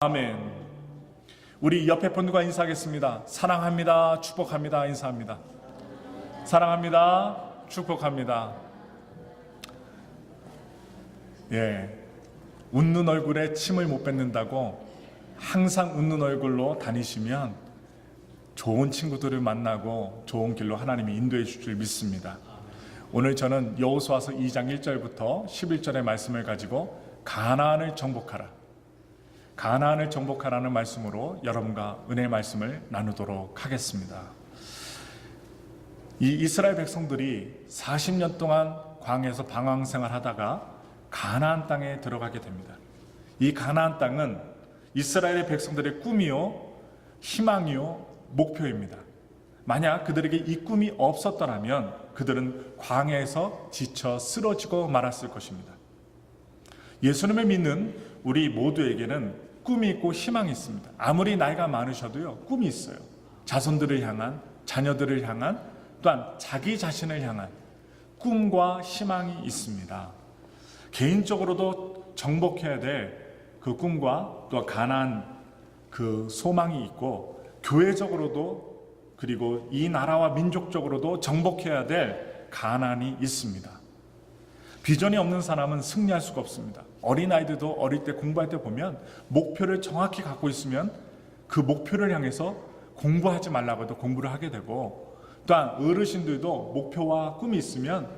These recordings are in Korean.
아멘. 우리 옆에 분과 인사하겠습니다. 사랑합니다. 축복합니다. 인사합니다. 사랑합니다. 축복합니다. 웃는 얼굴에 침을 못 뱉는다고 항상 웃는 얼굴로 다니시면 좋은 친구들을 만나고 좋은 길로 하나님이 인도해 주실 줄 믿습니다. 오늘 저는 여호수아서 2장 1절부터 11절의 말씀을 가지고 가나안을 정복하라, 가나안을 정복하라는 말씀으로 여러분과 은혜의 말씀을 나누도록 하겠습니다. 이 이스라엘 백성들이 40년 동안 광야에서 방황생활 하다가 가나안 땅에 들어가게 됩니다. 이 가나안 땅은 이스라엘의 백성들의 꿈이요, 희망이요, 목표입니다. 만약 그들에게 이 꿈이 없었더라면 그들은 광야에서 지쳐 쓰러지고 말았을 것입니다. 예수님을 믿는 우리 모두에게는 꿈이 있고 희망이 있습니다. 아무리 나이가 많으셔도요, 꿈이 있어요. 자손들을 향한, 자녀들을 향한, 또한 자기 자신을 향한 꿈과 희망이 있습니다. 개인적으로도 정복해야 될 그 꿈과 또 가나안 그 소망이 있고, 교회적으로도 그리고 이 나라와 민족적으로도 정복해야 될 가나안이 있습니다. 비전이 없는 사람은 승리할 수가 없습니다. 어린아이들도 어릴 때 공부할 때 보면 목표를 정확히 갖고 있으면 그 목표를 향해서 공부하지 말라고 해도 공부를 하게 되고, 또한 어르신들도 목표와 꿈이 있으면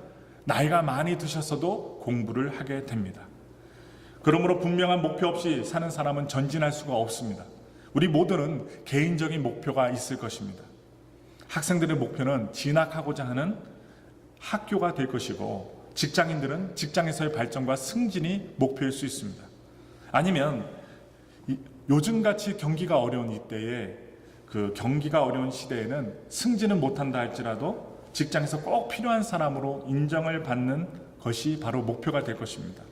나이가 많이 드셨어도 공부를 하게 됩니다. 그러므로 분명한 목표 없이 사는 사람은 전진할 수가 없습니다. 우리 모두는 개인적인 목표가 있을 것입니다. 학생들의 목표는 진학하고자 하는 학교가 될 것이고, 직장인들은 직장에서의 발전과 승진이 목표일 수 있습니다. 아니면 요즘같이 경기가 어려운 이때에, 그 경기가 어려운 시대에는 승진은 못한다 할지라도 직장에서 꼭 필요한 사람으로 인정을 받는 것이 바로 목표가 될 것입니다.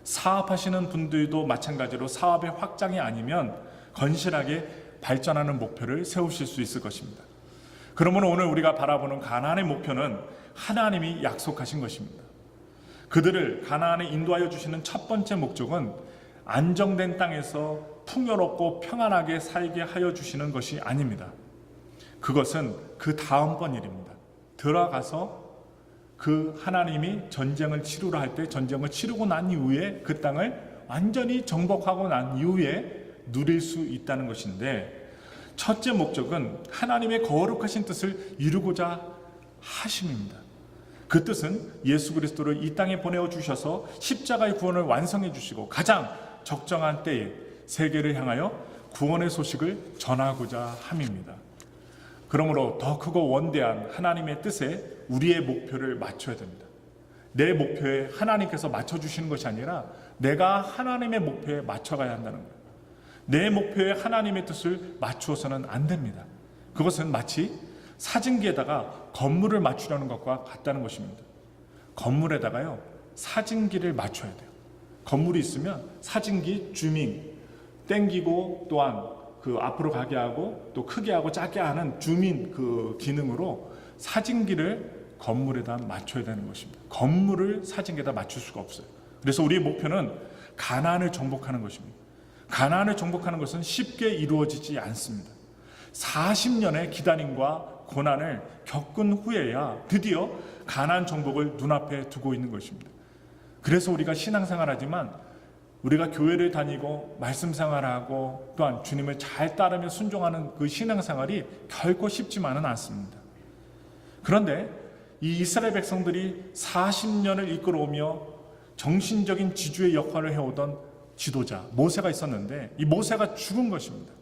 사업하시는 분들도 마찬가지로 사업의 확장이 아니면 건실하게 발전하는 목표를 세우실 수 있을 것입니다. 그러므로 오늘 우리가 바라보는 가나안의 목표는 하나님이 약속하신 것입니다. 그들을 가나안에 인도하여 주시는 첫 번째 목적은 안정된 땅에서 풍요롭고 평안하게 살게 하여 주시는 것이 아닙니다. 그것은 그 다음번 일입니다. 들어가서 그 하나님이 전쟁을 치르라 할 때 전쟁을 치르고 난 이후에 그 땅을 완전히 정복하고 난 이후에 누릴 수 있다는 것인데, 첫째 목적은 하나님의 거룩하신 뜻을 이루고자 하심입니다. 그 뜻은 예수 그리스도를 이 땅에 보내어 주셔서 십자가의 구원을 완성해 주시고 가장 적정한 때에 세계를 향하여 구원의 소식을 전하고자 함입니다. 그러므로 더 크고 원대한 하나님의 뜻에 우리의 목표를 맞춰야 됩니다. 내 목표에 하나님께서 맞춰주시는 것이 아니라 내가 하나님의 목표에 맞춰가야 한다는 거예요. 내 목표에 하나님의 뜻을 맞추어서는 안 됩니다. 그것은 마치 사진기에다가 건물을 맞추려는 것과 같다는 것입니다. 건물에다가요, 사진기를 맞춰야 돼요. 건물이 있으면 사진기 줌인 땡기고, 또한 그 앞으로 가게 하고 또 크게 하고 작게 하는 줌인 그 기능으로 사진기를 건물에다 맞춰야 되는 것입니다. 건물을 사진기에다 맞출 수가 없어요. 그래서 우리의 목표는 가나안을 정복하는 것입니다. 가나안을 정복하는 것은 쉽게 이루어지지 않습니다. 40년의 기다림과 고난을 겪은 후에야 드디어 가나안 정복을 눈앞에 두고 있는 것입니다. 그래서 우리가 신앙생활하지만, 우리가 교회를 다니고 말씀 생활하고 또한 주님을 잘 따르며 순종하는 그 신앙생활이 결코 쉽지만은 않습니다. 그런데 이 이스라엘 백성들이 40년을 이끌어오며 정신적인 지주의 역할을 해오던 지도자 모세가 있었는데, 이 모세가 죽은 것입니다.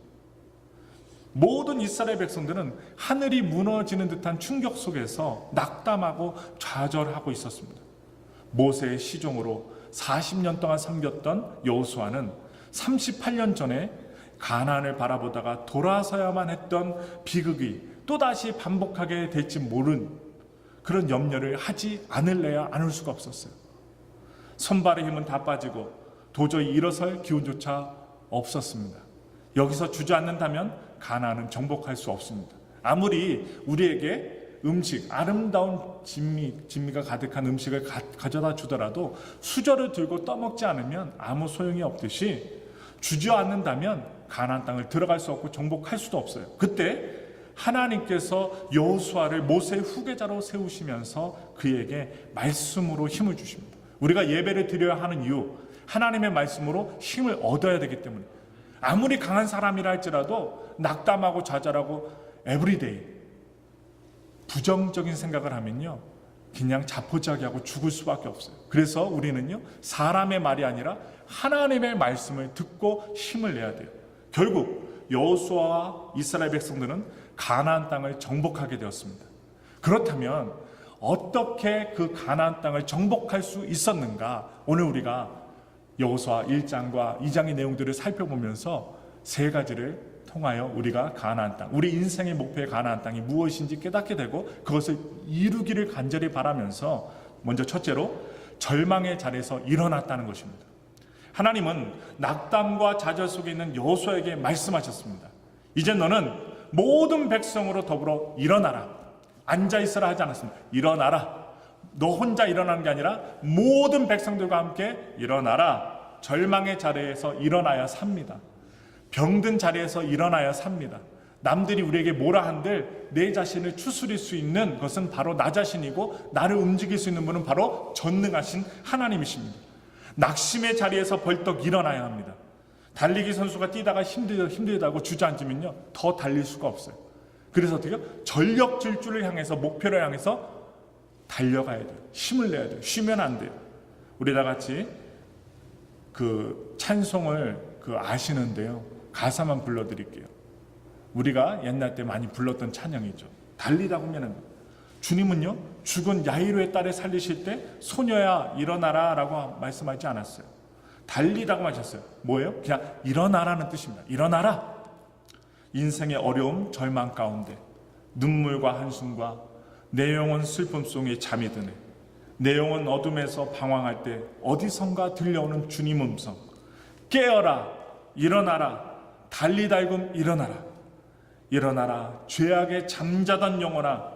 모든 이스라엘 백성들은 하늘이 무너지는 듯한 충격 속에서 낙담하고 좌절하고 있었습니다. 모세의 시종으로 40년 동안 섬겼던 여호수아는 38년 전에 가나안을 바라보다가 돌아서야만 했던 비극이 또다시 반복하게 될지 모른 그런 염려를 하지 않을래야 않을 수가 없었어요. 손발의 힘은 다 빠지고 도저히 일어설 기운조차 없었습니다. 여기서 주저앉는다면 가나안은 정복할 수 없습니다. 아무리 우리에게 음식, 아름다운 진미가 가득한 음식을 가져다 주더라도 수저를 들고 떠먹지 않으면 아무 소용이 없듯이 주저앉는다면 가나안 땅을 들어갈 수 없고 정복할 수도 없어요. 그때 하나님께서 여호수아를 모세의 후계자로 세우시면서 그에게 말씀으로 힘을 주십니다. 우리가 예배를 드려야 하는 이유, 하나님의 말씀으로 힘을 얻어야 되기 때문에, 아무리 강한 사람이라 할지라도 낙담하고 좌절하고 에브리데이 부정적인 생각을 하면요, 그냥 자포자기하고 죽을 수밖에 없어요. 그래서 우리는요, 사람의 말이 아니라 하나님의 말씀을 듣고 힘을 내야 돼요. 결국 여호수아와 이스라엘 백성들은 가나안 땅을 정복하게 되었습니다. 그렇다면 어떻게 그 가나안 땅을 정복할 수 있었는가? 오늘 우리가 여호수아 1장과 2장의 내용들을 살펴보면서 세 가지를 통하여 우리가 가나안 땅, 우리 인생의 목표의 가나안 땅이 무엇인지 깨닫게 되고 그것을 이루기를 간절히 바라면서, 먼저 첫째로 절망의 자리에서 일어났다는 것입니다. 하나님은 낙담과 좌절 속에 있는 여호수아에게 말씀하셨습니다. 이제 너는 모든 백성으로 더불어 일어나라. 앉아있으라 하지 않았습니다. 일어나라. 너 혼자 일어나는 게 아니라 모든 백성들과 함께 일어나라. 절망의 자리에서 일어나야 삽니다. 병든 자리에서 일어나야 삽니다. 남들이 우리에게 뭐라 한들 내 자신을 추스릴 수 있는 것은 바로 나 자신이고, 나를 움직일 수 있는 분은 바로 전능하신 하나님이십니다. 낙심의 자리에서 벌떡 일어나야 합니다. 달리기 선수가 뛰다가 힘들다고 주저앉으면요, 더 달릴 수가 없어요. 그래서 어떻게 해요? 전력 질주를 향해서, 목표를 향해서 달려가야 돼요. 힘을 내야 돼요. 쉬면 안 돼요. 우리 다 같이 그 찬송을 아시는데요, 가사만 불러드릴게요. 우리가 옛날 때 많이 불렀던 찬양이죠. 달리다 보면은, 주님은요, 죽은 야이로의 딸을 살리실 때 소녀야 일어나라 라고 말씀하지 않았어요. 달리라고 하셨어요. 뭐예요? 그냥 일어나라는 뜻입니다. 일어나라. 인생의 어려움, 절망 가운데 눈물과 한숨과 내 영혼 슬픔 속에 잠이 드네. 내 영혼 어둠에서 방황할 때 어디선가 들려오는 주님 음성. 깨어라, 일어나라, 달리달금 일어나라. 일어나라, 죄악에 잠자던 영혼아,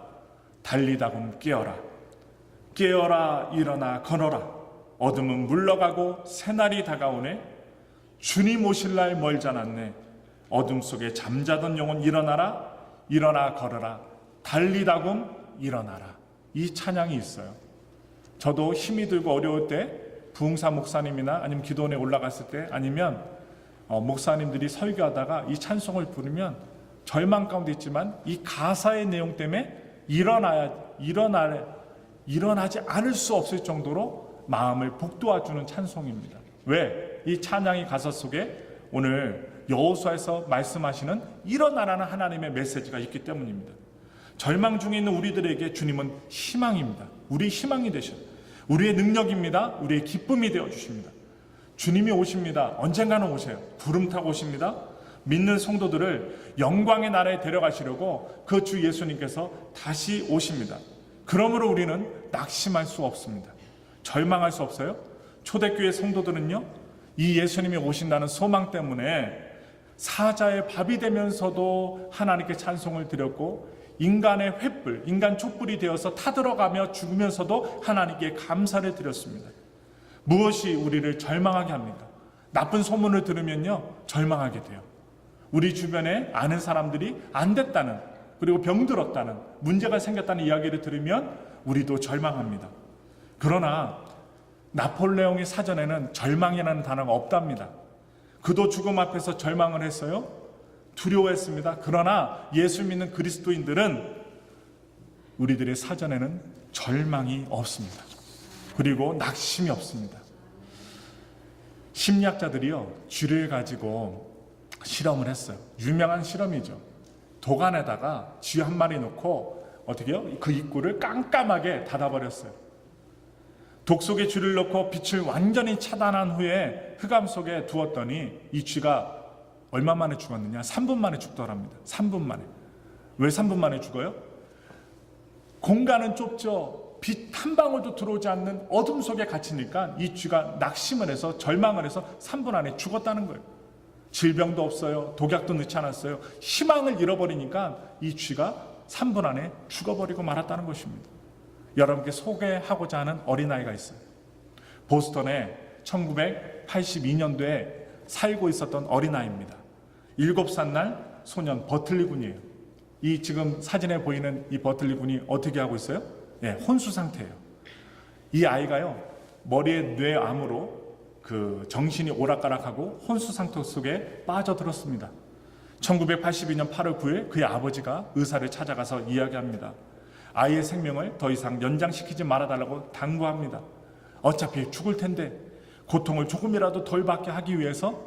달리다금 깨어라. 깨어라, 일어나, 걸어라. 어둠은 물러가고 새날이 다가오네. 주님 오실 날 멀지 않았네. 어둠 속에 잠자던 영혼 일어나라. 일어나 걸어라. 달리다금 일어나라. 이 찬양이 있어요. 저도 힘이 들고 어려울 때 부흥사 목사님이나 아니면 기도원에 올라갔을 때, 아니면 목사님들이 설교하다가 이 찬송을 부르면 절망 가운데 있지만 이 가사의 내용 때문에 일어나지 않을 수 없을 정도로 마음을 북돋아주는 찬송입니다. 왜? 이 찬양의 가사 속에 오늘 여호수아에서 말씀하시는 일어나라는 하나님의 메시지가 있기 때문입니다. 절망 중에 있는 우리들에게 주님은 희망입니다. 우리 희망이 되셔요. 우리의 능력입니다. 우리의 기쁨이 되어주십니다. 주님이 오십니다. 언젠가는 오세요. 구름 타고 오십니다. 믿는 성도들을 영광의 나라에 데려가시려고 그 주 예수님께서 다시 오십니다. 그러므로 우리는 낙심할 수 없습니다. 절망할 수 없어요. 초대교회 성도들은요, 이 예수님이 오신다는 소망 때문에 사자의 밥이 되면서도 하나님께 찬송을 드렸고, 인간의 횃불, 인간 촛불이 되어서 타들어가며 죽으면서도 하나님께 감사를 드렸습니다. 무엇이 우리를 절망하게 합니까? 나쁜 소문을 들으면요, 절망하게 돼요. 우리 주변에 아는 사람들이 안 됐다는, 그리고 병들었다는, 문제가 생겼다는 이야기를 들으면 우리도 절망합니다. 그러나 나폴레옹의 사전에는 절망이라는 단어가 없답니다. 그도 죽음 앞에서 절망을 했어요. 두려워했습니다. 그러나 예수 믿는 그리스도인들은 우리들의 사전에는 절망이 없습니다. 그리고 낙심이 없습니다. 심리학자들이요, 쥐를 가지고 실험을 했어요. 유명한 실험이죠. 도간에다가 쥐 한 마리 넣고 어떻게요? 그 입구를 깜깜하게 닫아버렸어요. 독 속에 쥐를 넣고 빛을 완전히 차단한 후에 흑암 속에 두었더니 이 쥐가 얼마 만에 죽었느냐? 3분 만에 죽더랍니다. 3분 만에. 왜 3분 만에 죽어요? 공간은 좁죠. 빛 한 방울도 들어오지 않는 어둠 속에 갇히니까 이 쥐가 낙심을 해서 절망을 해서 3분 안에 죽었다는 거예요. 질병도 없어요. 독약도 넣지 않았어요. 희망을 잃어버리니까 이 쥐가 3분 안에 죽어버리고 말았다는 것입니다. 여러분께 소개하고자 하는 어린아이가 있어요. 보스턴에 1982년도에 살고 있었던 어린아이입니다. 7살 날 소년 버틀리 군이에요. 이 지금 사진에 보이는 이 버틀리 군이 어떻게 하고 있어요? 예, 혼수 상태예요. 이 아이가요, 머리에 뇌암으로 그 정신이 오락가락하고 혼수 상태 속에 빠져들었습니다. 1982년 8월 9일 그의 아버지가 의사를 찾아가서 이야기합니다. 아이의 생명을 더 이상 연장시키지 말아달라고 당부합니다. 어차피 죽을 텐데 고통을 조금이라도 덜 받게 하기 위해서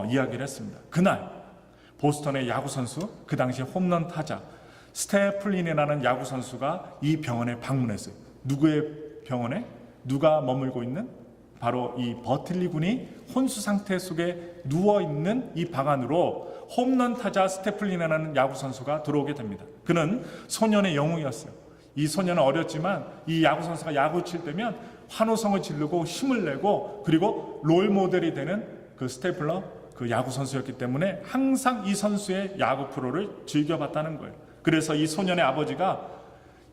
이야기를 했습니다. 그날 보스턴의 야구 선수, 그 당시 홈런 타자 스테플린이라는 야구 선수가 이 병원에 방문했어요. 누구의 병원에? 누가 머물고 있는? 바로 이 버틀리 군이 혼수 상태 속에 누워 있는 이 방 안으로 홈런 타자 스테플린이라는 야구 선수가 들어오게 됩니다. 그는 소년의 영웅이었어요. 이 소년은 어렸지만 이 야구 선수가 야구 칠 때면 환호성을 지르고 힘을 내고, 그리고 롤 모델이 되는 그 스테플러 그 야구 선수였기 때문에 항상 이 선수의 야구 프로를 즐겨봤다는 거예요. 그래서 이 소년의 아버지가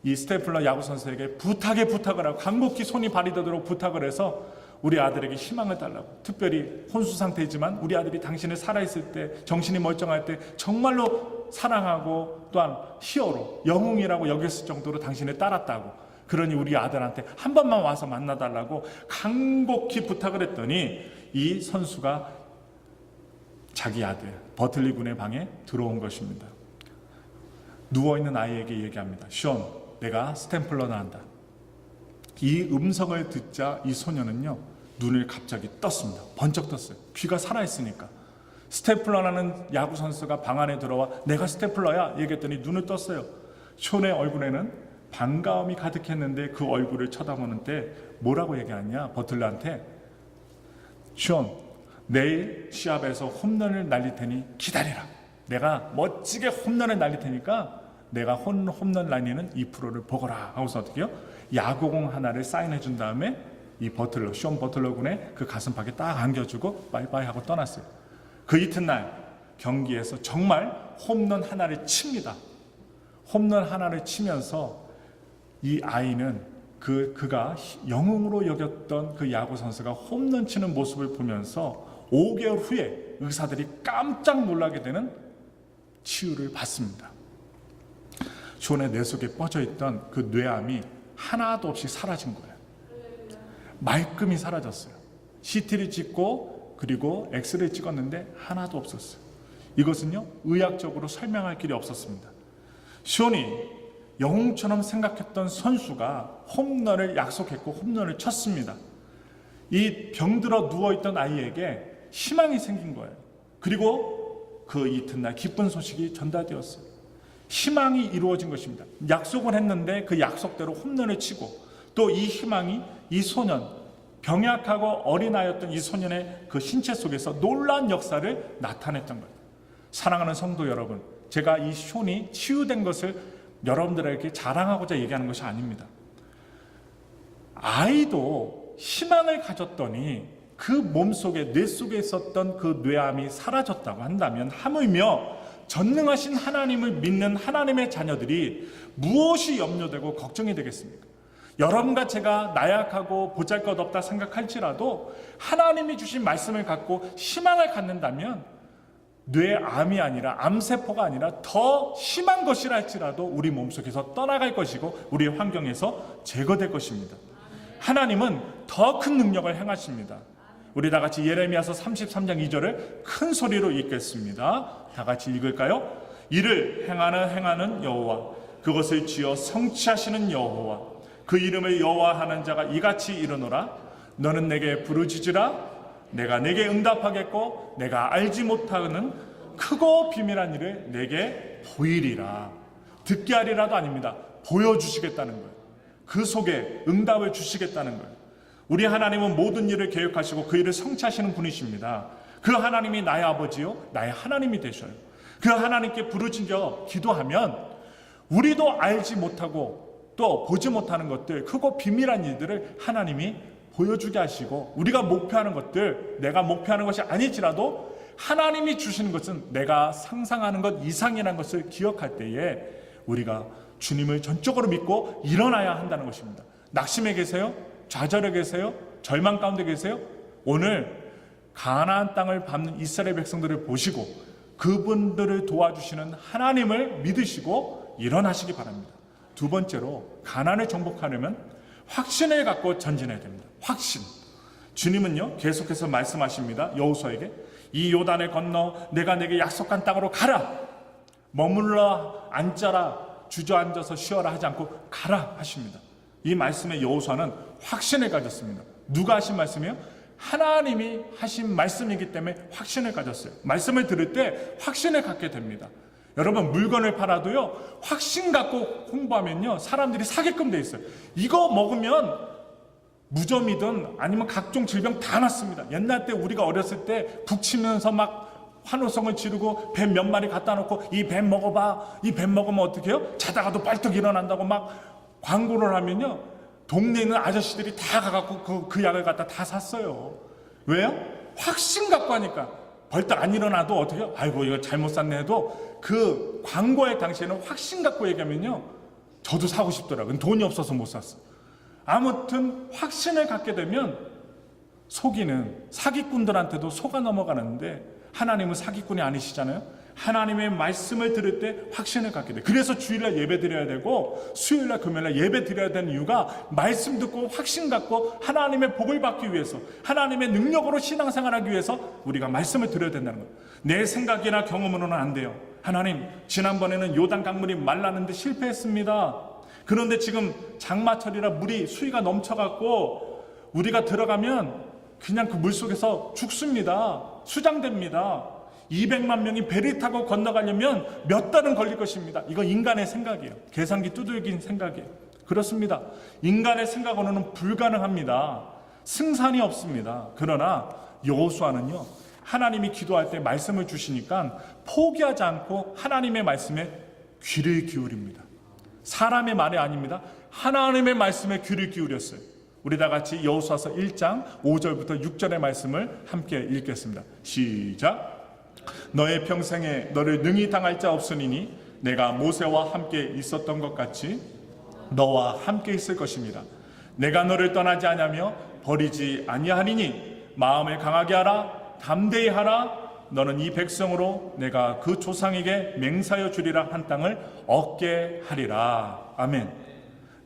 이 스테플러 야구 선수에게 부탁을 하고 간곡히 손이 발휘되도록 부탁을 해서 우리 아들에게 희망을 달라고, 특별히 혼수 상태이지만 우리 아들이 당신을 살아있을 때, 정신이 멀쩡할 때 정말로 사랑하고 또한 히어로, 영웅이라고 여겼을 정도로 당신을 따랐다고, 그러니 우리 아들한테 한 번만 와서 만나달라고 간곡히 부탁을 했더니 이 선수가 자기 아들 버틀리 군의 방에 들어온 것입니다. 누워있는 아이에게 얘기합니다. 션, 내가 스탬플러나 한다. 이 음성을 듣자 이 소녀는요, 눈을 갑자기 떴습니다. 번쩍 떴어요. 귀가 살아있으니까. 스테플러라는 야구 선수가 방 안에 들어와 내가 스테플러야 얘기했더니 눈을 떴어요. 션의 얼굴에는 반가움이 가득했는데 그 얼굴을 쳐다보는 때 뭐라고 얘기하냐, 버틀러한테. 션, 내일 시합에서 홈런을 날릴 테니 기다리라. 내가 멋지게 홈런을 날릴 테니까 내가 홈런 날리는 이 프로를 보거라 하고서 어떻게 해요? 야구공 하나를 사인해 준 다음에 이 버틀러, 션 버틀러 군의 그 가슴팍에 딱 안겨주고 빠이빠이 하고 떠났어요. 그 이튿날 경기에서 정말 홈런 하나를 칩니다. 홈런 하나를 치면서 이 아이는 그가 영웅으로 여겼던 그 야구 선수가 홈런 치는 모습을 보면서 5개월 후에 의사들이 깜짝 놀라게 되는 치유를 받습니다. 션의 뇌 속에 뻗어있던 그 뇌암이 하나도 없이 사라진 거예요. 말끔히 사라졌어요. CT를 찍고 그리고 엑스레이 찍었는데 하나도 없었어요. 이것은요, 의학적으로 설명할 길이 없었습니다. 션이 영웅처럼 생각했던 선수가 홈런을 약속했고 홈런을 쳤습니다. 이 병들어 누워있던 아이에게 희망이 생긴 거예요. 그리고 그 이튿날 기쁜 소식이 전달되었어요. 희망이 이루어진 것입니다. 약속을 했는데 그 약속대로 홈런을 치고, 또 이 희망이 이 소년, 병약하고 어린아이였던 이 소년의 그 신체 속에서 놀라운 역사를 나타냈던 거예요. 사랑하는 성도 여러분, 제가 이 션이 치유된 것을 여러분들에게 자랑하고자 얘기하는 것이 아닙니다. 아이도 희망을 가졌더니 그 몸속에, 뇌 속에 있었던 그 뇌암이 사라졌다고 한다면, 하물며 전능하신 하나님을 믿는 하나님의 자녀들이 무엇이 염려되고 걱정이 되겠습니까? 여러분과 제가 나약하고 보잘것없다 생각할지라도 하나님이 주신 말씀을 갖고 희망을 갖는다면 뇌암이 아니라, 암세포가 아니라 더 심한 것이라 할지라도 우리 몸속에서 떠나갈 것이고 우리 환경에서 제거될 것입니다. 하나님은 더 큰 능력을 행하십니다. 우리 다 같이 예레미야서 33장 2절을 큰 소리로 읽겠습니다. 다 같이 읽을까요? 이를 행하는 여호와, 그것을 지어 성취하시는 여호와, 그 이름을 여호와하는 자가 이같이 이르노라. 너는 내게 부르짖으라. 내가 내게 응답하겠고 내가 알지 못하는 크고 비밀한 일을 내게 보이리라. 듣게 하리라도 아닙니다. 보여주시겠다는 거예요. 그 속에 응답을 주시겠다는 거예요. 우리 하나님은 모든 일을 계획하시고 그 일을 성취하시는 분이십니다. 그 하나님이 나의 아버지요 나의 하나님이 되셔요. 그 하나님께 부르짖어 기도하면 우리도 알지 못하고 또 보지 못하는 것들, 크고 비밀한 일들을 하나님이 보여주게 하시고, 우리가 목표하는 것들, 내가 목표하는 것이 아닐지라도 하나님이 주시는 것은 내가 상상하는 것 이상이라는 것을 기억할 때에 우리가 주님을 전적으로 믿고 일어나야 한다는 것입니다. 낙심해 계세요? 좌절해 계세요? 절망 가운데 계세요? 오늘 가나안 땅을 밟는 이스라엘 백성들을 보시고 그분들을 도와주시는 하나님을 믿으시고 일어나시기 바랍니다. 두 번째로 가나안을 정복하려면 확신을 갖고 전진해야 됩니다. 확신. 주님은요 계속해서 말씀하십니다. 여호수아에게 이 요단을 건너 내가 내게 약속한 땅으로 가라. 머물러 앉아라, 주저앉아서 쉬어라 하지 않고 가라 하십니다. 이 말씀에 여호수아는 확신을 가졌습니다. 누가 하신 말씀이에요? 하나님이 하신 말씀이기 때문에 확신을 가졌어요. 말씀을 들을 때 확신을 갖게 됩니다. 여러분, 물건을 팔아도요 확신 갖고 홍보하면요 사람들이 사게끔 돼 있어요. 이거 먹으면 무좀이든 아니면 각종 질병 다 낫습니다. 옛날 때 우리가 어렸을 때 북치면서 막 환호성을 지르고 뱀 몇 마리 갖다 놓고 이 뱀 먹어봐, 이 뱀 먹으면 어떻게 해요? 자다가도 빨떡 일어난다고 막 광고를 하면요 동네에 있는 아저씨들이 다 가갖고 그 약을 갖다 다 샀어요. 왜요? 확신 갖고 하니까. 벌떡 안 일어나도 어떻게 해요? 아이고 이거 잘못 샀네 해도 그 광고의 당시에는 확신 갖고 얘기하면요 저도 사고 싶더라고요. 돈이 없어서 못 샀어. 아무튼 확신을 갖게 되면 속이는 사기꾼들한테도 속아 넘어가는데 하나님은 사기꾼이 아니시잖아요. 하나님의 말씀을 들을 때 확신을 갖게 돼. 그래서 주일날 예배 드려야 되고 수요일날 금요일날 예배 드려야 되는 이유가 말씀 듣고 확신 갖고 하나님의 복을 받기 위해서, 하나님의 능력으로 신앙생활하기 위해서 우리가 말씀을 드려야 된다는 거예요. 내 생각이나 경험으로는 안 돼요. 하나님, 지난번에는 요단 강물이 말랐는데 실패했습니다. 그런데 지금 장마철이라 물이 수위가 넘쳐갖고 우리가 들어가면 그냥 그 물속에서 죽습니다. 수장됩니다. 200만 명이 배를 타고 건너가려면 몇 달은 걸릴 것입니다. 이거 인간의 생각이에요. 계산기 두들긴 생각이에요. 그렇습니다. 인간의 생각으로는 불가능합니다. 승산이 없습니다. 그러나 여호수아는요 하나님이 기도할 때 말씀을 주시니까 포기하지 않고 하나님의 말씀에 귀를 기울입니다. 사람의 말이 아닙니다. 하나님의 말씀에 귀를 기울였어요. 우리 다 같이 여호수아서 1장 5절부터 6절의 말씀을 함께 읽겠습니다. 시작. 너의 평생에 너를 능히 당할 자 없으니 내가 모세와 함께 있었던 것 같이 너와 함께 있을 것입니다. 내가 너를 떠나지 아니하며 버리지 아니하리니 마음을 강하게 하라, 담대히 하라. 너는 이 백성으로 내가 그 조상에게 맹사하여 주리라 한 땅을 얻게 하리라. 아멘.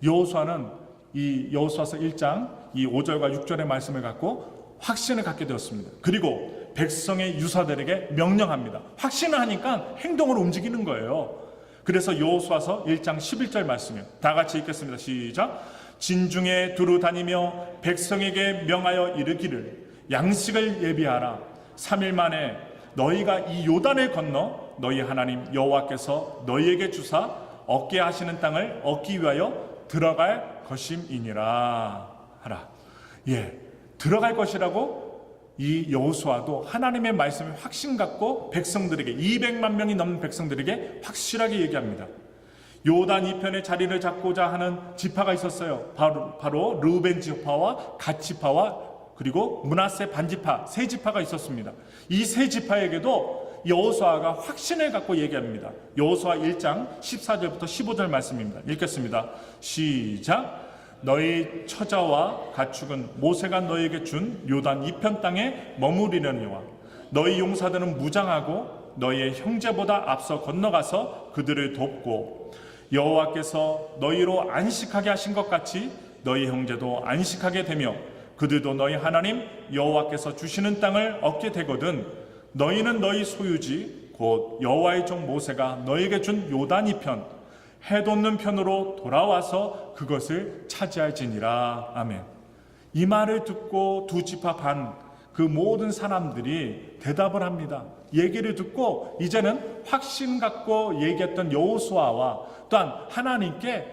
여호수아는 이 여호수아서 1장 이 5절과 6절의 말씀을 갖고 확신을 갖게 되었습니다. 그리고 백성의 유사들에게 명령합니다. 확신을 하니까 행동으로 움직이는 거예요. 그래서 여호수아서 1장 11절 말씀이요. 다 같이 읽겠습니다. 시작. 진중에 두루 다니며 백성에게 명하여 이르기를 양식을 예비하라. 3일 만에 너희가 이 요단을 건너 너희 하나님 여호와께서 너희에게 주사 얻게 하시는 땅을 얻기 위하여 들어갈 것임이니라 하라. 예, 들어갈 것이라고 이 여호수아도 하나님의 말씀을 확신 갖고 백성들에게 200만 명이 넘는 백성들에게 확실하게 얘기합니다. 요단 이편에 자리를 잡고자 하는 지파가 있었어요. 바로 르우벤 지파와 갓 지파와 그리고 므낫세 반지파 세 지파가 있었습니다. 이 세 지파에게도 여호수아가 확신을 갖고 얘기합니다. 여호수아 1장 14절부터 15절 말씀입니다. 읽겠습니다. 시작. 너희 처자와 가축은 모세가 너희에게 준 요단 이편 땅에 머무리려니와 너희 용사들은 무장하고 너희의 형제보다 앞서 건너가서 그들을 돕고 여호와께서 너희로 안식하게 하신 것 같이 너희 형제도 안식하게 되며 그들도 너희 하나님 여호와께서 주시는 땅을 얻게 되거든 너희는 너희 소유지 곧 여호와의 종 모세가 너희에게 준 요단 이편 해돋는 편으로 돌아와서 그것을 차지할지니라. 아멘. 이 말을 듣고 두 지파 반 그 모든 사람들이 대답을 합니다. 얘기를 듣고 이제는 확신 갖고 얘기했던 여호수아와 또한 하나님께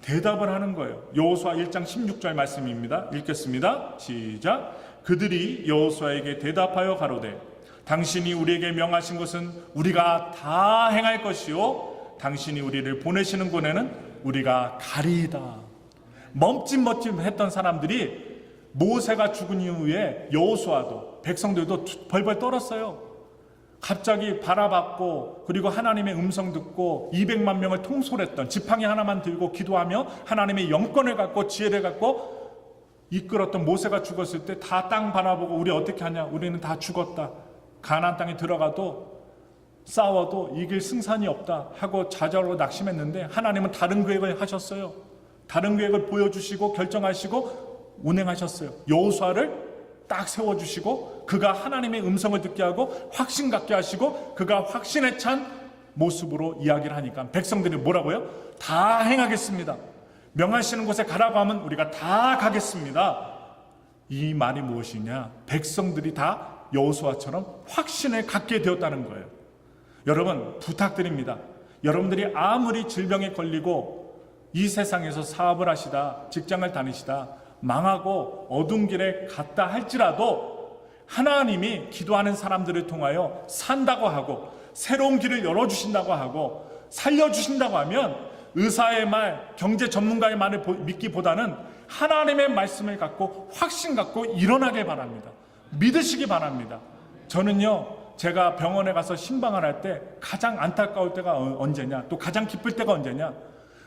대답을 하는 거예요. 여호수아 1장 16절 말씀입니다. 읽겠습니다. 시작. 그들이 여호수아에게 대답하여 가로되 당신이 우리에게 명하신 것은 우리가 다 행할 것이요 당신이 우리를 보내시는 곳에는 우리가 가리이다. 멈칫멈칫했던 사람들이 모세가 죽은 이후에 여호수아도 백성들도 벌벌 떨었어요. 갑자기 바라봤고 그리고 하나님의 음성 듣고 200만 명을 통솔했던 지팡이 하나만 들고 기도하며 하나님의 영권을 갖고 지혜를 갖고 이끌었던 모세가 죽었을 때 다 땅 바라보고 우리 어떻게 하냐, 우리는 다 죽었다, 가나안 땅에 들어가도 싸워도 이길 승산이 없다 하고 좌절하고 낙심했는데, 하나님은 다른 계획을 하셨어요. 다른 계획을 보여주시고 결정하시고 운행하셨어요. 여호수아를 딱 세워주시고 그가 하나님의 음성을 듣게 하고 확신 갖게 하시고, 그가 확신에 찬 모습으로 이야기를 하니까 백성들이 뭐라고요? 다 행하겠습니다. 명하시는 곳에 가라고 하면 우리가 다 가겠습니다. 이 말이 무엇이냐? 백성들이 다 여호수아처럼 확신을 갖게 되었다는 거예요. 여러분, 부탁드립니다. 여러분들이 아무리 질병에 걸리고 이 세상에서 사업을 하시다, 직장을 다니시다 망하고 어두운 길에 갔다 할지라도 하나님이 기도하는 사람들을 통하여 산다고 하고 새로운 길을 열어주신다고 하고 살려주신다고 하면, 의사의 말, 경제 전문가의 말을 믿기보다는 하나님의 말씀을 갖고 확신 갖고 일어나길 바랍니다. 믿으시기 바랍니다. 저는요, 제가 병원에 가서 신방을 할 때 가장 안타까울 때가 언제냐, 또 가장 기쁠 때가 언제냐,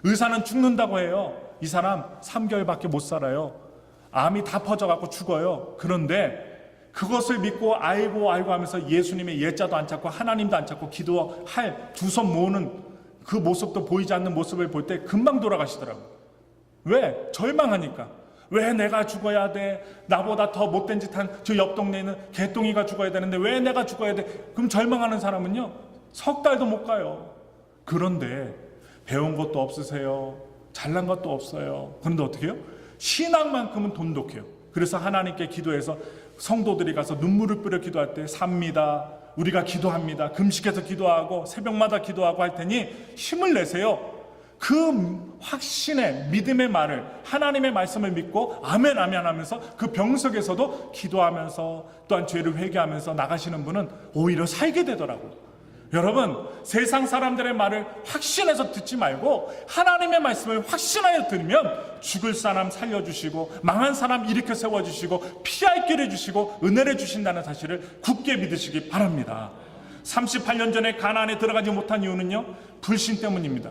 의사는 죽는다고 해요. 이 사람 3개월밖에 못 살아요. 암이 다 퍼져갖고 죽어요. 그런데 그것을 믿고 알고 하면서 예수님의 예자도 안 찾고 하나님도 안 찾고 기도할 두 손 모으는 그 모습도 보이지 않는 모습을 볼 때 금방 돌아가시더라고요. 왜? 절망하니까. 왜 내가 죽어야 돼? 나보다 더 못된 짓 한 저 옆 동네에는 개똥이가 죽어야 되는데 왜 내가 죽어야 돼? 그럼 절망하는 사람은요, 석 달도 못 가요. 그런데 배운 것도 없으세요. 잘난 것도 없어요. 그런데 어떻게 해요? 신앙만큼은 돈독해요. 그래서 하나님께 기도해서 성도들이 가서 눈물을 뿌려 기도할 때 삽니다. 우리가 기도합니다. 금식해서 기도하고 새벽마다 기도하고 할 테니 힘을 내세요. 그 확신의 믿음의 말을, 하나님의 말씀을 믿고 아멘 아멘 하면서 그 병석에서도 기도하면서 또한 죄를 회개하면서 나가시는 분은 오히려 살게 되더라고요. 여러분, 세상 사람들의 말을 확신해서 듣지 말고 하나님의 말씀을 확신하여 들으면 죽을 사람 살려주시고 망한 사람 일으켜 세워주시고 피할 길을 주시고 은혜를 주신다는 사실을 굳게 믿으시기 바랍니다. 38년 전에 가나안에 들어가지 못한 이유는요, 불신 때문입니다.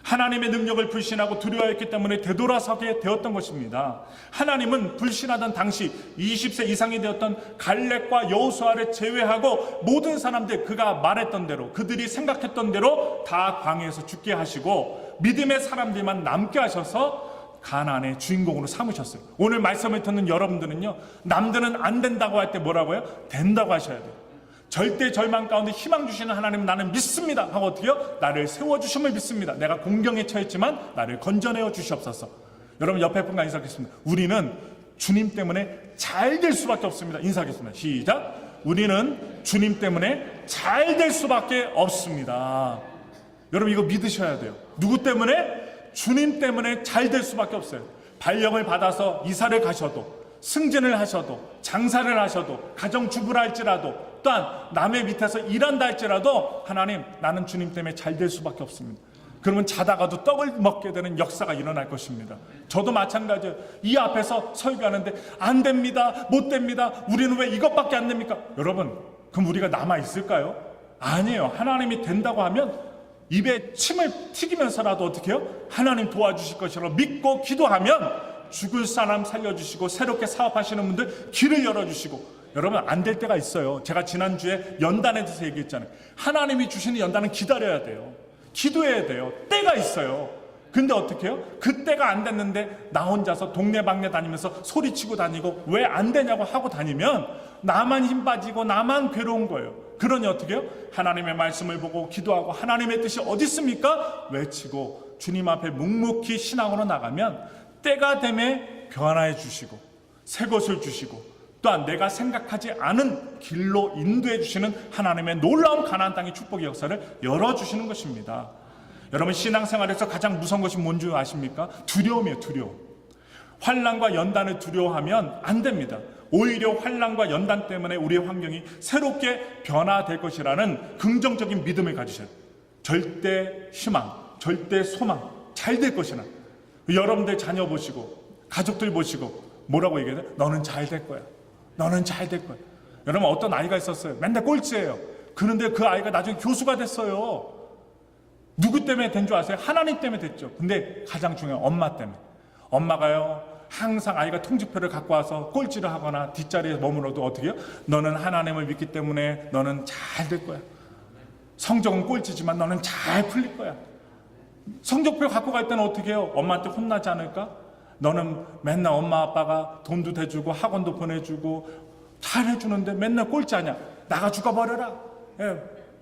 하나님의 능력을 불신하고 두려워했기 때문에 되돌아서게 되었던 것입니다. 하나님은 불신하던 당시 20세 이상이 되었던 갈렙과 여호수아를 제외하고 모든 사람들, 그가 말했던 대로, 그들이 생각했던 대로 다 광야에서 죽게 하시고 믿음의 사람들만 남게 하셔서 가나안의 주인공으로 삼으셨어요. 오늘 말씀을 듣는 여러분들은요, 남들은 안 된다고 할 때 뭐라고요? 된다고 하셔야 돼요. 절대 절망 가운데 희망 주시는 하나님 나는 믿습니다 하고 어떻게요? 나를 세워주심을 믿습니다. 내가 공경에 처했지만 나를 건져내어 주시옵소서. 여러분, 옆에 분과 인사하겠습니다. 우리는 주님 때문에 잘 될 수밖에 없습니다. 인사하겠습니다. 시작. 우리는 주님 때문에 잘 될 수밖에 없습니다. 여러분, 이거 믿으셔야 돼요. 누구 때문에? 주님 때문에 잘 될 수밖에 없어요. 발령을 받아서 이사를 가셔도, 승진을 하셔도, 장사를 하셔도, 가정주부라 할지라도, 또한 남의 밑에서 일한다 할지라도 하나님, 나는 주님 때문에 잘 될 수밖에 없습니다. 그러면 자다가도 떡을 먹게 되는 역사가 일어날 것입니다. 저도 마찬가지예요. 이 앞에서 설교하는데 안 됩니다, 못 됩니다, 우리는 왜 이것밖에 안 됩니까? 여러분, 그럼 우리가 남아있을까요? 아니에요. 하나님이 된다고 하면 입에 침을 튀기면서라도 어떻게 해요? 하나님 도와주실 것이라고 믿고 기도하면 죽을 사람 살려주시고 새롭게 사업하시는 분들 길을 열어주시고. 여러분, 안 될 때가 있어요. 제가 지난주에 연단에 대해서 얘기했잖아요. 하나님이 주시는 연단은 기다려야 돼요. 기도해야 돼요. 때가 있어요. 근데 어떻게 해요? 그 때가 안 됐는데 나 혼자서 동네방네 다니면서 소리치고 다니고 왜 안 되냐고 하고 다니면 나만 힘 빠지고 나만 괴로운 거예요. 그러니 어떻게 해요? 하나님의 말씀을 보고 기도하고 하나님의 뜻이 어디 있습니까? 외치고 주님 앞에 묵묵히 신앙으로 나가면 때가 되면 변화해 주시고 새 것을 주시고 또한 내가 생각하지 않은 길로 인도해 주시는 하나님의 놀라운 가나안 땅의 축복의 역사를 열어주시는 것입니다. 여러분, 신앙생활에서 가장 무서운 것이 뭔지 아십니까? 두려움이에요. 두려움. 환난과 연단을 두려워하면 안 됩니다. 오히려 환난과 연단 때문에 우리의 환경이 새롭게 변화될 것이라는 긍정적인 믿음을 가지셔야 돼요. 절대 희망, 절대 소망, 잘 될 것이나. 여러분들 자녀 보시고 가족들 보시고 뭐라고 얘기해요? 너는 잘 될 거야. 너는 잘 될 거야. 여러분, 어떤 아이가 있었어요. 맨날 꼴찌예요. 그런데 그 아이가 나중에 교수가 됐어요. 누구 때문에 된 줄 아세요? 하나님 때문에 됐죠. 근데 가장 중요한 엄마 때문에. 엄마가요, 항상 아이가 통지표를 갖고 와서 꼴찌를 하거나 뒷자리에 머물러도 어떻게 해요? 너는 하나님을 믿기 때문에 너는 잘 될 거야. 성적은 꼴찌지만 너는 잘 풀릴 거야. 성적표 갖고 갈 때는 어떻게 해요? 엄마한테 혼나지 않을까? 너는 맨날 엄마 아빠가 돈도 대주고 학원도 보내주고 잘 해주는데 맨날 꼴찌 하냐? 나가 죽어버려라. 예,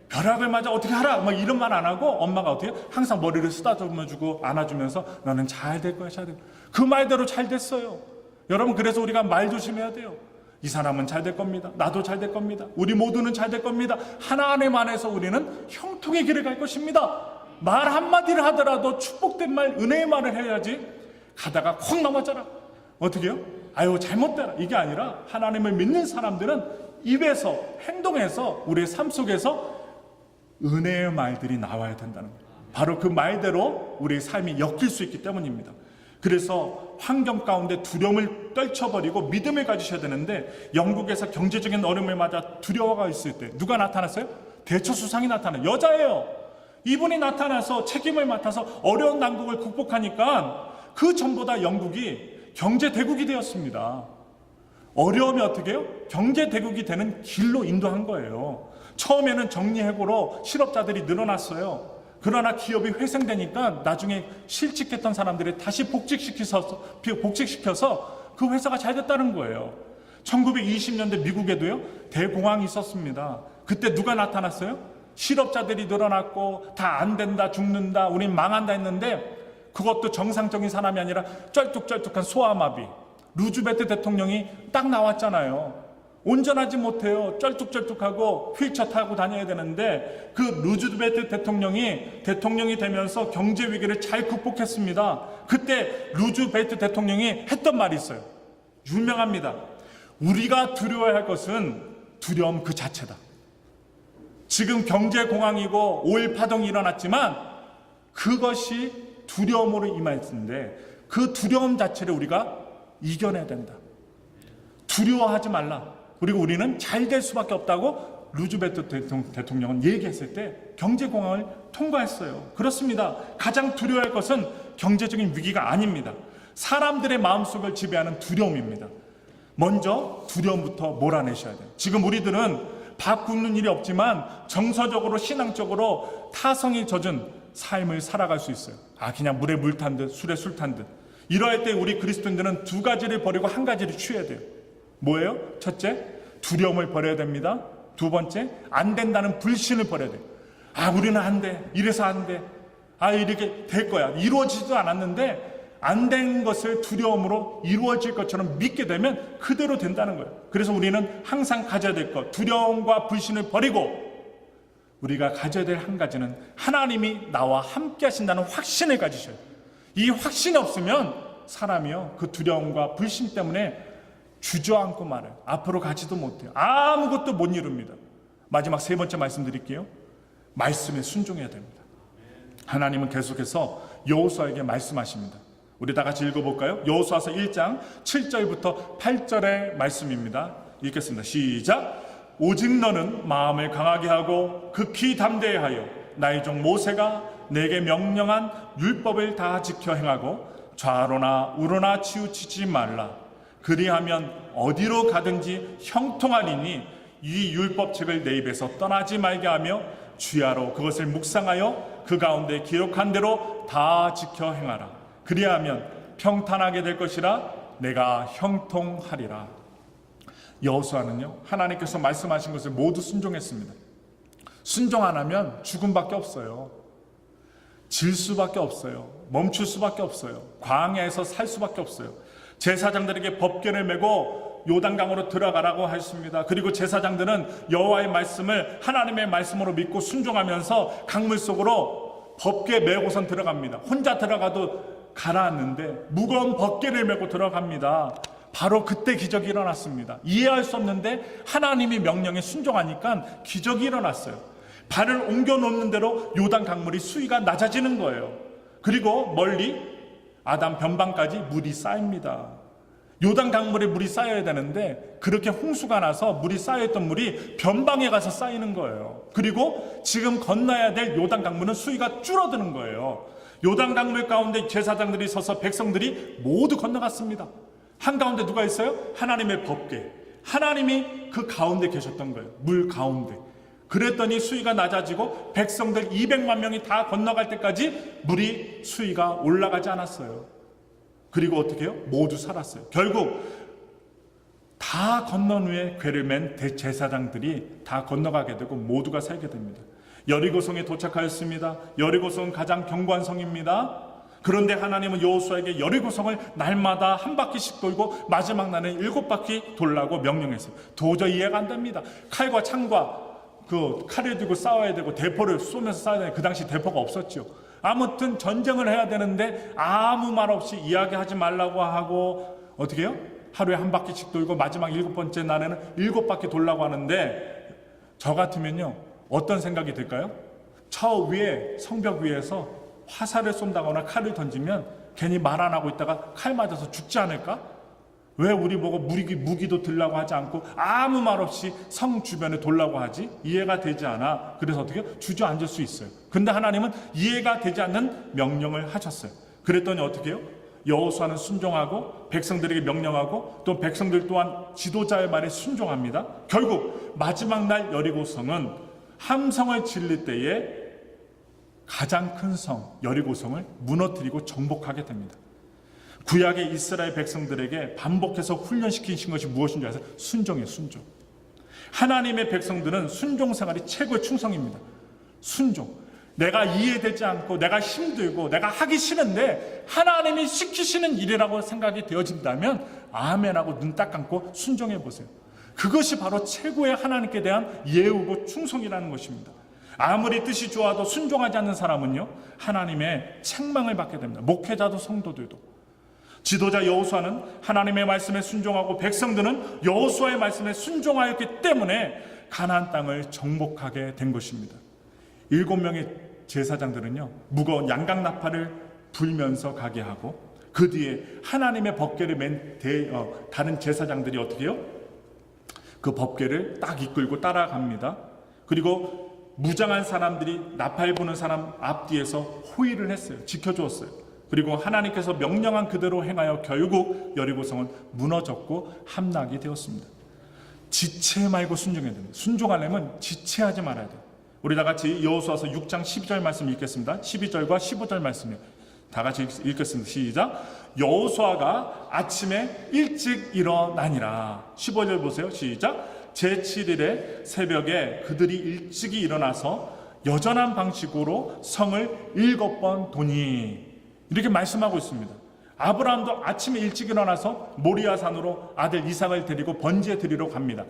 벼락을 맞아 어떻게 하라. 막 이런 말 안 하고 엄마가 어떻게 해요? 항상 머리를 쓰다듬어주고 안아주면서 너는 잘 될 거야, 잘 될 거야. 그 말대로 잘 됐어요. 여러분, 그래서 우리가 말 조심해야 돼요. 이 사람은 잘 될 겁니다. 나도 잘 될 겁니다. 우리 모두는 잘 될 겁니다. 하나님 안에서 우리는 형통의 길을 갈 것입니다. 말 한마디를 하더라도 축복된 말, 은혜의 말을 해야지 가다가 콱 넘어져라. 어떻게 해요? 아유 잘못되라. 이게 아니라 하나님을 믿는 사람들은 입에서, 행동에서, 우리의 삶 속에서 은혜의 말들이 나와야 된다는 거예요. 바로 그 말대로 우리의 삶이 엮일 수 있기 때문입니다. 그래서 환경 가운데 두려움을 떨쳐버리고 믿음을 가지셔야 되는데, 영국에서 경제적인 어려움을 맞아 두려워가 있을 때 누가 나타났어요? 대처수상이 나타나요. 여자예요. 이분이 나타나서 책임을 맡아서 어려운 난국을 극복하니까 그 전보다 영국이 경제대국이 되었습니다. 어려움이 어떻게 해요? 경제대국이 되는 길로 인도한 거예요. 처음에는 정리해고로 실업자들이 늘어났어요. 그러나 기업이 회생되니까 나중에 실직했던 사람들이 다시 복직시켜서 그 회사가 잘 됐다는 거예요. 1920년대 미국에도요, 대공황이 있었습니다. 그때 누가 나타났어요? 실업자들이 늘어났고 다 안 된다, 죽는다, 우린 망한다 했는데 그것도 정상적인 사람이 아니라 쩔뚝쩔뚝한 소아마비, 루즈벨트 대통령이 딱 나왔잖아요. 온전하지 못해요. 쩔뚝쩔뚝하고 휠체어 타고 다녀야 되는데 그 루즈벨트 대통령이 되면서 경제 위기를 잘 극복했습니다. 그때 루즈벨트 대통령이 했던 말이 있어요. 유명합니다. 우리가 두려워야 할 것은 두려움 그 자체다. 지금 경제공황이고 5.1 파동이 일어났지만 그것이 두려움으로 임했는데 그 두려움 자체를 우리가 이겨내야 된다. 두려워하지 말라. 그리고 우리는 잘 될 수밖에 없다고 루즈벨트 대통령은 얘기했을 때 경제공황을 통과했어요. 그렇습니다. 가장 두려워할 것은 경제적인 위기가 아닙니다. 사람들의 마음속을 지배하는 두려움입니다. 먼저 두려움부터 몰아내셔야 돼요. 지금 우리들은 밥 굶는 일이 없지만 정서적으로, 신앙적으로 타성이 젖은 삶을 살아갈 수 있어요. 그냥 물에 물 탄 듯, 술에 술 탄 듯. 이러할 때 우리 그리스도인들은 두 가지를 버리고 한 가지를 취해야 돼요. 뭐예요? 첫째, 두려움을 버려야 됩니다. 두 번째, 안 된다는 불신을 버려야 돼요. 우리는 안 돼. 이래서 안 돼. 이렇게 될 거야. 이루어지지도 않았는데 안 된 것을 두려움으로 이루어질 것처럼 믿게 되면 그대로 된다는 거예요. 그래서 우리는 항상 가져야 될 것, 두려움과 불신을 버리고 우리가 가져야 될 한 가지는 하나님이 나와 함께 하신다는 확신을 가지셔야 돼요. 이 확신이 없으면 사람이요, 그 두려움과 불신 때문에 주저앉고 말아요. 앞으로 가지도 못해요. 아무것도 못 이룹니다. 마지막 세 번째 말씀드릴게요. 말씀에 순종해야 됩니다. 하나님은 계속해서 여호수아에게 말씀하십니다. 우리 다 같이 읽어볼까요? 여호수아서 1장 7절부터 8절의 말씀입니다. 읽겠습니다. 시작. 오직 너는 마음을 강하게 하고 극히 담대하여 나의 종 모세가 내게 명령한 율법을 다 지켜 행하고 좌로나 우로나 치우치지 말라. 그리하면 어디로 가든지 형통하리니 이 율법책을 내 입에서 떠나지 말게 하며 주야로 그것을 묵상하여 그 가운데 기록한 대로 다 지켜 행하라. 그리하면 평탄하게 될 것이라. 내가 형통하리라. 여호수아는요, 하나님께서 말씀하신 것을 모두 순종했습니다. 순종 안 하면 죽음밖에 없어요. 질 수밖에 없어요. 멈출 수밖에 없어요. 광야에서 살 수밖에 없어요. 제사장들에게 법궤를 메고 요단강으로 들어가라고 했습니다. 그리고 제사장들은 여호와의 말씀을 하나님의 말씀으로 믿고 순종하면서 강물 속으로 법궤 메고선 들어갑니다. 혼자 들어가도 가라앉는데 무거운 법궤를 메고 들어갑니다. 바로 그때 기적이 일어났습니다. 이해할 수 없는데 하나님이 명령에 순종하니까 기적이 일어났어요. 발을 옮겨 놓는 대로 요단 강물이 수위가 낮아지는 거예요. 그리고 멀리 아담 변방까지 물이 쌓입니다. 요단 강물에 물이 쌓여야 되는데 그렇게 홍수가 나서 물이 쌓여있던 물이 변방에 가서 쌓이는 거예요. 그리고 지금 건너야 될 요단 강물은 수위가 줄어드는 거예요. 요단 강물 가운데 제사장들이 서서 백성들이 모두 건너갔습니다. 한가운데 누가 있어요? 하나님의 법궤. 하나님이 그 가운데 계셨던 거예요. 물 가운데. 그랬더니 수위가 낮아지고 백성들 200만 명이 다 건너갈 때까지 물이 수위가 올라가지 않았어요. 그리고 어떻게 해요? 모두 살았어요. 결국 다 건넌 후에 궤를 맨 대제사장들이 다 건너가게 되고 모두가 살게 됩니다. 여리고성에 도착하였습니다. 여리고성은 가장 견고한 성입니다. 그런데 하나님은 여호수아에게 여리고성을 날마다 한 바퀴씩 돌고 마지막 날은 7바퀴 돌라고 명령했어요. 도저히 이해가 안 됩니다. 칼과 창과 그 칼을 들고 싸워야 되고 대포를 쏘면서 싸워야 되는데 그 당시 대포가 없었죠. 아무튼 전쟁을 해야 되는데 아무 말 없이 이야기하지 말라고 하고 어떻게 해요? 하루에 한 바퀴씩 돌고 마지막 7번째 날에는 7바퀴 돌라고 하는데 저 같으면요 어떤 생각이 들까요? 저 위에 성벽 위에서 화살을 쏜다거나 칼을 던지면 괜히 말 안 하고 있다가 칼 맞아서 죽지 않을까? 왜 우리 보고 무기도 들라고 하지 않고 아무 말 없이 성 주변에 돌라고 하지? 이해가 되지 않아. 그래서 어떻게 주저앉을 수 있어요. 근데 하나님은 이해가 되지 않는 명령을 하셨어요. 그랬더니 어떻게 해요? 여호수아는 순종하고 백성들에게 명령하고 또 백성들 또한 지도자의 말에 순종합니다. 결국 마지막 날 여리고성은 함성을 질릴 때에 가장 큰 성 여리고성을 무너뜨리고 정복하게 됩니다. 구약의 이스라엘 백성들에게 반복해서 훈련시키신 것이 무엇인 줄 아세요? 순종이에요. 순종. 하나님의 백성들은 순종 생활이 최고의 충성입니다. 순종. 내가 이해되지 않고 내가 힘들고 내가 하기 싫은데 하나님이 시키시는 일이라고 생각이 되어진다면 아멘하고 눈 딱 감고 순종해 보세요. 그것이 바로 최고의 하나님께 대한 예우고 충성이라는 것입니다. 아무리 뜻이 좋아도 순종하지 않는 사람은요 하나님의 책망을 받게 됩니다. 목회자도 성도들도. 지도자 여호수아는 하나님의 말씀에 순종하고 백성들은 여호수아의 말씀에 순종하였기 때문에 가나안 땅을 정복하게 된 것입니다. 7명의 제사장들은요 무거운 양강나팔을 불면서 가게 하고 그 뒤에 하나님의 법궤를 맨 다른 제사장들이 어떻게 해요? 그 법궤를 딱 이끌고 따라갑니다. 그리고 무장한 사람들이 나팔 부는 사람 앞뒤에서 호위를 했어요. 지켜주었어요. 그리고 하나님께서 명령한 그대로 행하여 결국 여리고성은 무너졌고 함락이 되었습니다. 지체 말고 순종해야 됩니다. 순종하려면 지체하지 말아야 돼요. 우리 다 같이 여호수아서 6장 12절 말씀 읽겠습니다. 12절과 15절 말씀이요. 다 같이 읽겠습니다. 시작. 여호수아가 아침에 일찍 일어나니라. 15절 보세요. 시작. 제7일의 새벽에 그들이 일찍이 일어나서 여전한 방식으로 성을 7번 도니 이렇게 말씀하고 있습니다. 아브라함도 아침에 일찍 일어나서 모리아산으로 아들 이삭을 데리고 번제 드리러 갑니다.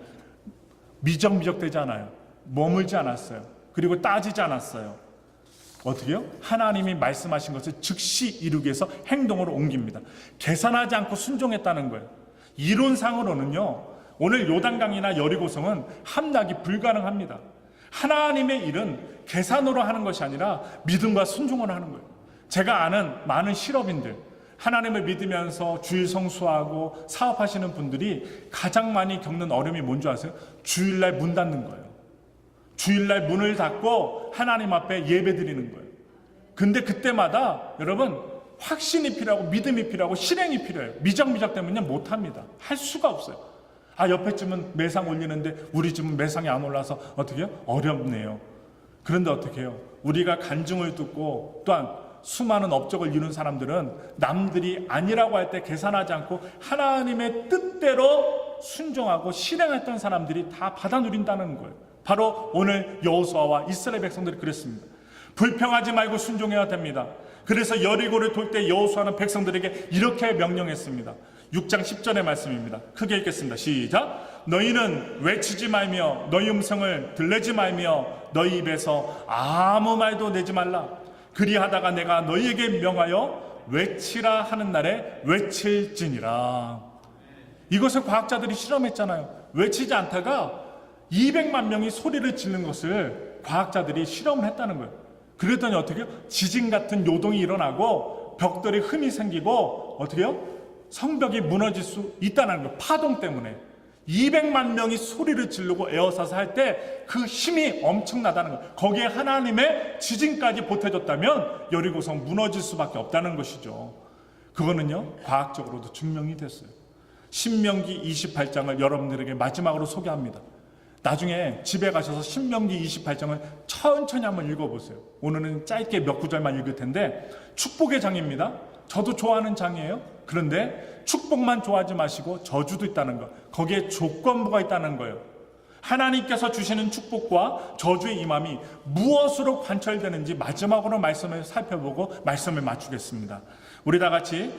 미적미적되지 않아요. 머물지 않았어요. 그리고 따지지 않았어요. 어떻게요? 하나님이 말씀하신 것을 즉시 이루기 위해서 행동으로 옮깁니다. 계산하지 않고 순종했다는 거예요. 이론상으로는요 오늘 요단강이나 여리고성은 함락이 불가능합니다. 하나님의 일은 계산으로 하는 것이 아니라 믿음과 순종으로 하는 거예요. 제가 아는 많은 실업인들, 하나님을 믿으면서 주일 성수하고 사업하시는 분들이 가장 많이 겪는 어려움이 뭔지 아세요? 주일날 문 닫는 거예요. 주일날 문을 닫고 하나님 앞에 예배 드리는 거예요. 근데 그때마다 여러분 확신이 필요하고 믿음이 필요하고 실행이 필요해요. 미적미적 때문에 못합니다. 할 수가 없어요. 옆에 집은 매상 올리는데 우리 집은 매상이 안 올라서 어떻게 해요? 어렵네요. 그런데 어떻게 해요? 우리가 간증을 듣고 또한 수많은 업적을 이룬 사람들은 남들이 아니라고 할 때 계산하지 않고 하나님의 뜻대로 순종하고 실행했던 사람들이 다 받아 누린다는 거예요. 바로 오늘 여호수아와 이스라엘 백성들이 그랬습니다. 불평하지 말고 순종해야 됩니다. 그래서 여리고를 돌 때 여호수아는 백성들에게 이렇게 명령했습니다. 6장 10절의 말씀입니다. 크게 읽겠습니다. 시작. 너희는 외치지 말며 너희 음성을 들내지 말며 너희 입에서 아무 말도 내지 말라. 그리하다가 내가 너희에게 명하여 외치라 하는 날에 외칠지니라. 이것을 과학자들이 실험했잖아요. 외치지 않다가 200만 명이 소리를 지르는 것을 과학자들이 실험을 했다는 거예요. 그랬더니 어떻게 해요? 지진 같은 요동이 일어나고 벽돌이 흠이 생기고 어떻게 해요? 성벽이 무너질 수 있다는 거예요. 파동 때문에. 200만 명이 소리를 지르고 에어사서 할 때 그 힘이 엄청나다는 거예요. 거기에 하나님의 지진까지 보태줬다면 여리고성 무너질 수밖에 없다는 것이죠. 그거는요, 과학적으로도 증명이 됐어요. 신명기 28장을 여러분들에게 마지막으로 소개합니다. 나중에 집에 가셔서 신명기 28장을 천천히 한번 읽어보세요. 오늘은 짧게 몇 구절만 읽을 텐데, 축복의 장입니다. 저도 좋아하는 장이에요. 그런데 축복만 좋아하지 마시고 저주도 있다는 거, 거기에 조건부가 있다는 거예요. 하나님께서 주시는 축복과 저주의 임함이 무엇으로 관철되는지 마지막으로 말씀을 살펴보고 말씀을 맞추겠습니다. 우리 다 같이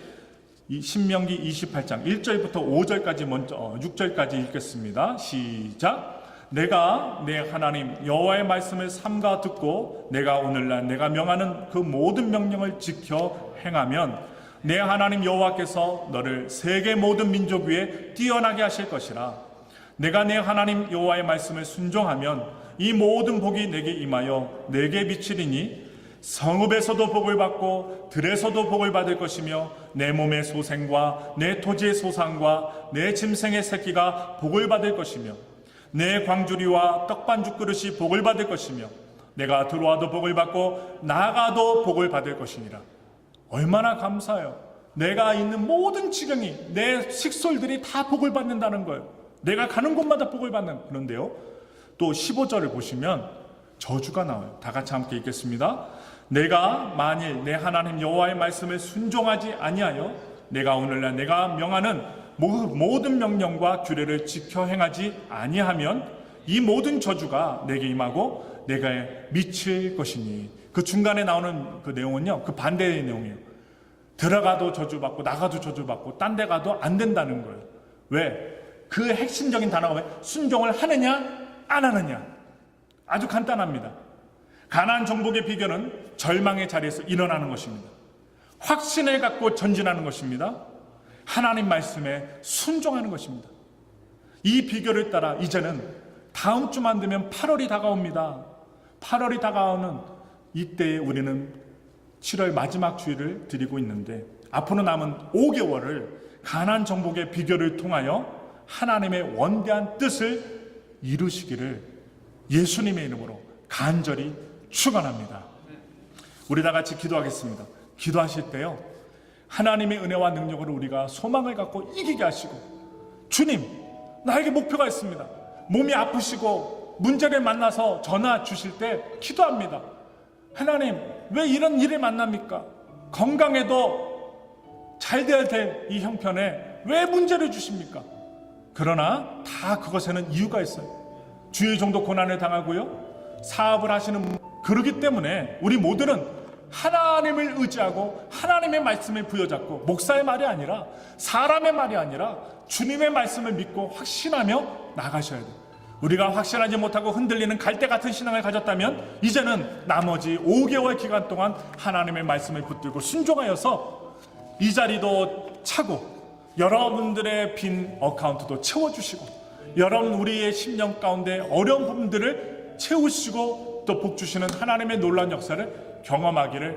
이 신명기 28장 1절부터 5절까지 먼저 6절까지 읽겠습니다. 시작. 내가 내 하나님 여호와의 말씀을 삼가 듣고 내가 오늘날 내가 명하는 그 모든 명령을 지켜 행하면 내 하나님 여호와께서 너를 세계 모든 민족 위에 뛰어나게 하실 것이라. 내가 내 하나님 여호와의 말씀을 순종하면 이 모든 복이 내게 임하여 내게 미치리니 성읍에서도 복을 받고 들에서도 복을 받을 것이며 내 몸의 소생과 내 토지의 소산과 내 짐승의 새끼가 복을 받을 것이며 내 광주리와 떡반죽 그릇이 복을 받을 것이며 내가 들어와도 복을 받고 나가도 복을 받을 것이니라. 얼마나 감사해요. 내가 있는 모든 지경이, 내 식솔들이 다 복을 받는다는 거예요. 내가 가는 곳마다 복을 받는. 그런데요, 또 15절을 보시면 저주가 나와요. 다 같이 함께 읽겠습니다. 내가 만일 내 하나님 여호와의 말씀을 순종하지 아니하여 내가 오늘날 내가 명하는 모든 명령과 규례를 지켜 행하지 아니하면 이 모든 저주가 내게 임하고 내가 미칠 것이니. 그 중간에 나오는 그 내용은요, 그 반대의 내용이에요. 들어가도 저주받고 나가도 저주받고 딴 데 가도 안 된다는 거예요. 왜? 그 핵심적인 단어가 왜? 순종을 하느냐 안 하느냐. 아주 간단합니다. 가나안 정복의 비결은 절망의 자리에서 일어나는 것입니다. 확신을 갖고 전진하는 것입니다. 하나님 말씀에 순종하는 것입니다. 이 비결을 따라 이제는 다음 주만 되면 8월이 다가옵니다. 8월이 다가오는 이때에 우리는 7월 마지막 주일을 드리고 있는데, 앞으로 남은 5개월을 가나안 정복의 비결을 통하여 하나님의 원대한 뜻을 이루시기를 예수님의 이름으로 간절히 축원합니다. 우리 다 같이 기도하겠습니다. 기도하실 때요, 하나님의 은혜와 능력으로 우리가 소망을 갖고 이기게 하시고, 주님, 나에게 목표가 있습니다. 몸이 아프시고 문제를 만나서 전화 주실 때 기도합니다. 하나님, 왜 이런 일을 만납니까? 건강에도 잘 돼야 될 이 형편에 왜 문제를 주십니까? 그러나 다 그것에는 이유가 있어요. 주일 정도 고난을 당하고요, 사업을 하시는 분, 그러기 때문에 우리 모두는 하나님을 의지하고 하나님의 말씀을 부여잡고, 목사의 말이 아니라 사람의 말이 아니라 주님의 말씀을 믿고 확신하며 나가셔야 돼요. 우리가 확신하지 못하고 흔들리는 갈대 같은 신앙을 가졌다면 이제는 나머지 5개월 기간 동안 하나님의 말씀을 붙들고 순종하여서 이 자리도 차고 여러분들의 빈 어카운트도 채워주시고, 여러분 우리의 심령 가운데 어려운 부분들을 채우시고 또 복 주시는 하나님의 놀라운 역사를 경험하기를